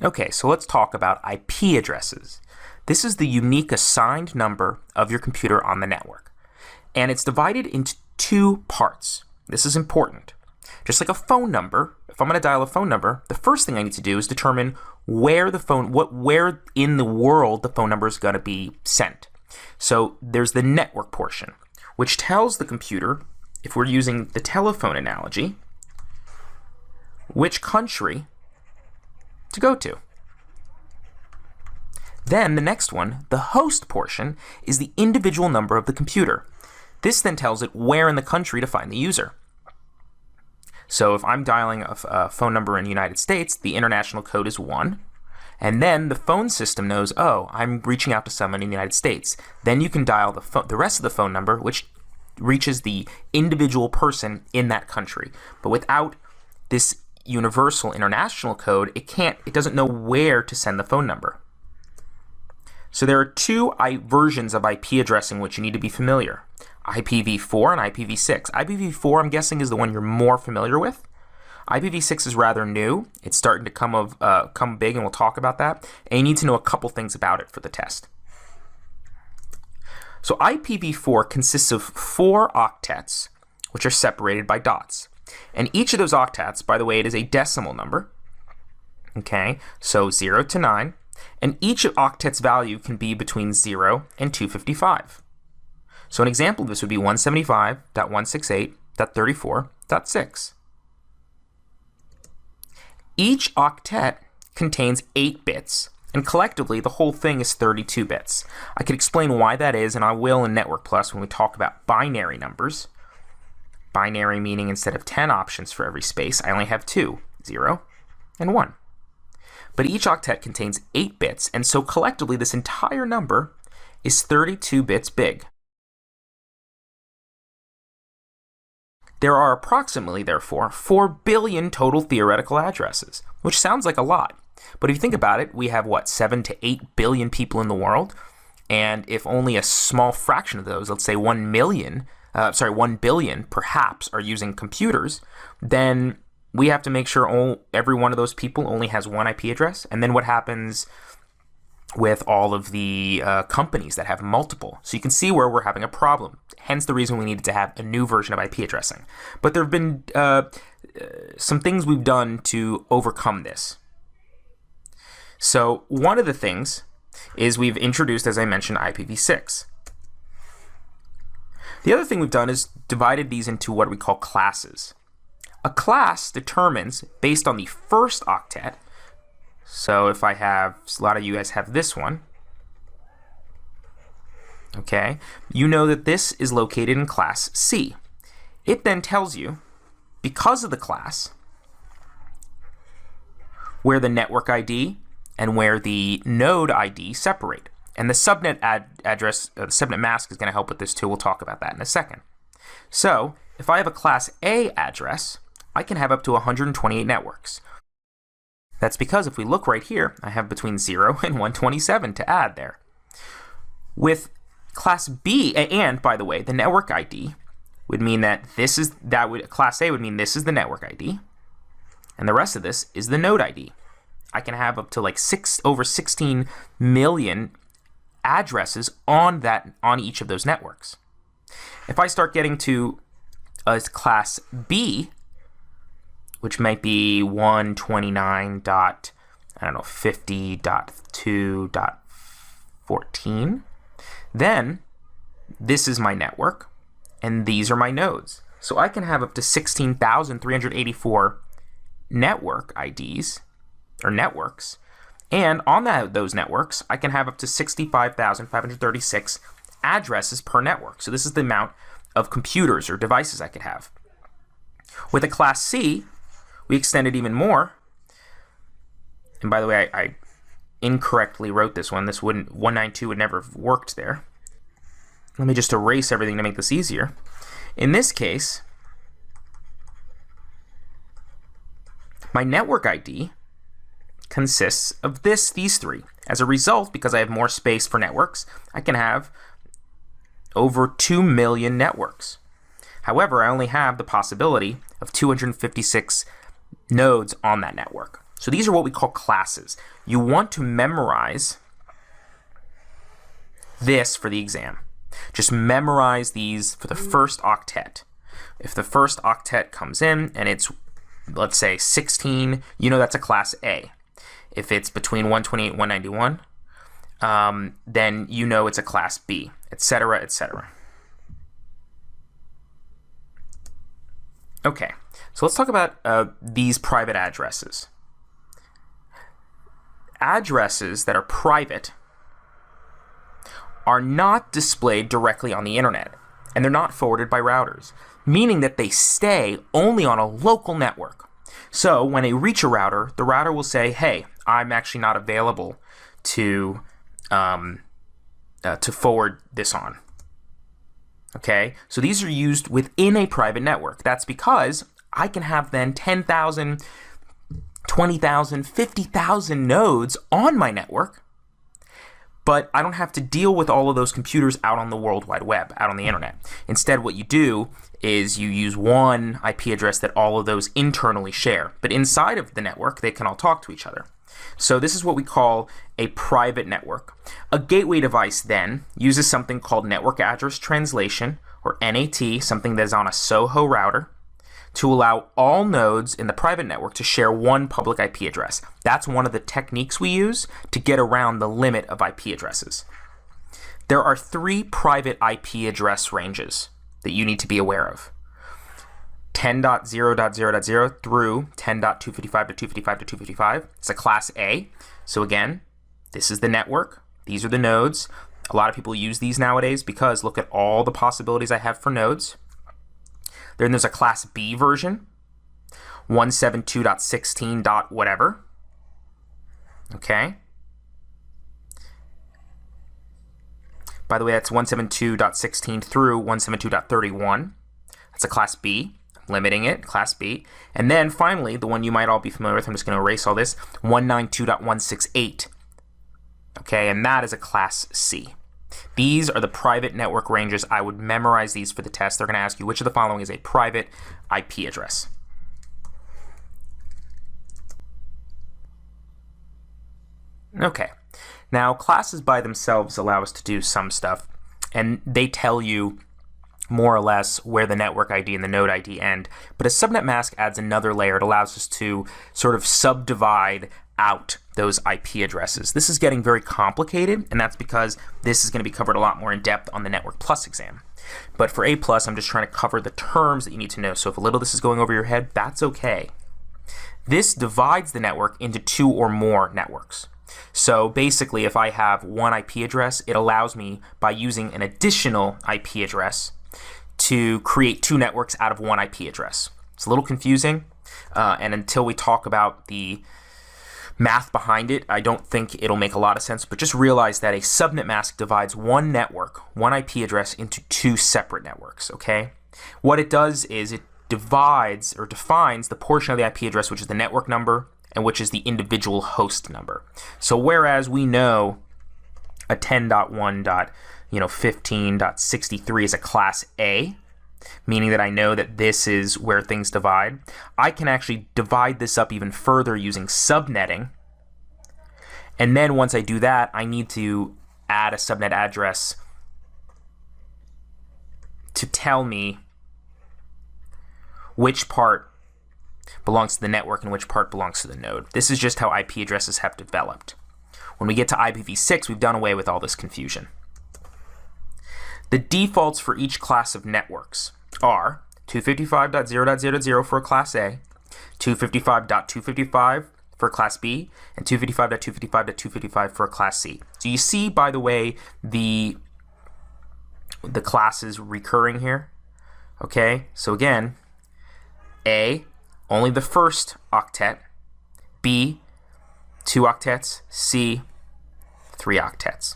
Okay, so let's talk about IP addresses. This is the unique assigned number of your computer on the network. And it's divided into two parts. This is important. Just like a phone number, if I'm going to dial a phone number, the first thing I need to do is determine where in the world the phone number is going to be sent. So there's the network portion, which tells the computer, if we're using the telephone analogy, which country to go to. Then the next one, the host portion, is the individual number of the computer. This then tells it where in the country to find the user. So if I'm dialing a phone number in the United States, the international code is 1. And then the phone system knows, oh, I'm reaching out to someone in the United States. Then you can dial the rest of the phone number, which reaches the individual person in that country. But without this universal international code, it doesn't know where to send the phone number. So there are two versions of IP addressing which you need to be familiar. IPv4 and IPv6. IPv4, I'm guessing, is the one you're more familiar with. IPv6 is rather new. It's starting to come big, and we'll talk about that. And you need to know a couple things about it for the test. So IPv4 consists of 4 octets, which are separated by dots. And each of those octets, by the way, it is a decimal number. Okay, so 0 to 9. And each octet's value can be between 0 and 255. So an example of this would be 175.168.34.6. Each octet contains 8 bits, and collectively the whole thing is 32 bits. I could explain why that is, and I will in Network Plus when we talk about binary numbers. Binary meaning instead of 10 options for every space, I only have 2, 0 and 1. But each octet contains 8 bits, and so collectively this entire number is 32 bits big. There are approximately, therefore, 4 billion total theoretical addresses, which sounds like a lot. But if you think about it, we have, 7 to 8 billion people in the world, and if only a small fraction of those, let's say 1 billion, perhaps, are using computers, then we have to make sure every one of those people only has one IP address. And then what happens with all of the companies that have multiple? So you can see where we're having a problem. Hence the reason we needed to have a new version of IP addressing. But there have been some things we've done to overcome this. So one of the things is we've introduced, as I mentioned, IPv6. The other thing we've done is divided these into what we call classes. A class determines, based on the first octet, so if I have, a lot of you guys have this one, okay, you know that this is located in class C. It then tells you, because of the class, where the network ID and where the node ID separate. And the subnet address, the subnet mask is going to help with this too. We'll talk about that in a second. So if I have a class A address, I can have up to 128 networks. That's because if we look right here, I have between 0 and 127 to add there. With class B, and by the way, the network ID would mean that class A would mean this is the network ID, and the rest of this is the node ID. I can have up to over 16 million addresses on each of those networks. If I start getting to class B, which might be 129.50.2.14, then this is my network, and these are my nodes. So I can have up to 16,384 network IDs, or networks, and on those networks, I can have up to 65,536 addresses per network. So this is the amount of computers or devices I could have. With a class C, we extended even more. And by the way, I incorrectly wrote this one. 192 would never have worked there. Let me just erase everything to make this easier. In this case, my network ID consists of these 3. As a result, because I have more space for networks, I can have over 2 million networks. However, I only have the possibility of 256 nodes on that network. So these are what we call classes. You want to memorize this for the exam. Just memorize these for the first octet. If the first octet comes in and it's, let's say, 16, you know that's a class A. If it's between 128 and 191, then you know it's a class B, etc., etc. Okay, so let's talk about these private addresses. Addresses that are private are not displayed directly on the internet, and they're not forwarded by routers, meaning that they stay only on a local network. So when they reach a router, the router will say, hey, I'm actually not available to forward this on. Okay, so these are used within a private network. That's because I can have then 10,000, 20,000, 50,000 nodes on my network, but I don't have to deal with all of those computers out on the World Wide Web, out on the internet. Instead, what you do is you use one IP address that all of those internally share, but inside of the network, they can all talk to each other. So this is what we call a private network. A gateway device then uses something called network address translation, or NAT, something that is on a SOHO router, to allow all nodes in the private network to share one public IP address. That's one of the techniques we use to get around the limit of IP addresses. There are 3 private IP address ranges that you need to be aware of. 10.0.0.0 through 10.255.255.255. It's a class A. So again, this is the network. These are the nodes. A lot of people use these nowadays because look at all the possibilities I have for nodes. Then there's a class B version, 172.16. whatever. Okay. By the way, that's 172.16 through 172.31. That's a class B. Limiting it, class B. And then finally, the one you might all be familiar with, I'm just going to erase all this, 192.168. Okay, and that is a class C. These are the private network ranges. I would memorize these for the test. They're going to ask you which of the following is a private IP address. Okay, now classes by themselves allow us to do some stuff, and they tell you more or less where the network ID and the node ID end. But a subnet mask adds another layer. It allows us to sort of subdivide out those IP addresses. This is getting very complicated, and that's because this is going to be covered a lot more in depth on the Network Plus exam. But for A+, I'm just trying to cover the terms that you need to know. So if a little of this is going over your head, that's okay. This divides the network into 2 or more networks. So basically, if I have one IP address, it allows me, by using an additional IP address, to create 2 networks out of one IP address. It's a little confusing, and until we talk about the math behind it, I don't think it'll make a lot of sense, but just realize that a subnet mask divides one network, one IP address, into 2 separate networks, okay? What it does is it divides or defines the portion of the IP address which is the network number and which is the individual host number. So whereas we know a 10.1.15.63 is a class A, meaning that I know that this is where things divide, I can actually divide this up even further using subnetting. And then once I do that, I need to add a subnet address to tell me which part belongs to the network and which part belongs to the node. This is just how IP addresses have developed. When we get to IPv6, we've done away with all this confusion. The defaults for each class of networks are 255.0.0.0 for class A, 255.255 for class B, and 255.255.255 for class C. So you see, by the way, the classes recurring here. Okay, so again, A, only the first octet, B, 2 octets, C, 3 octets.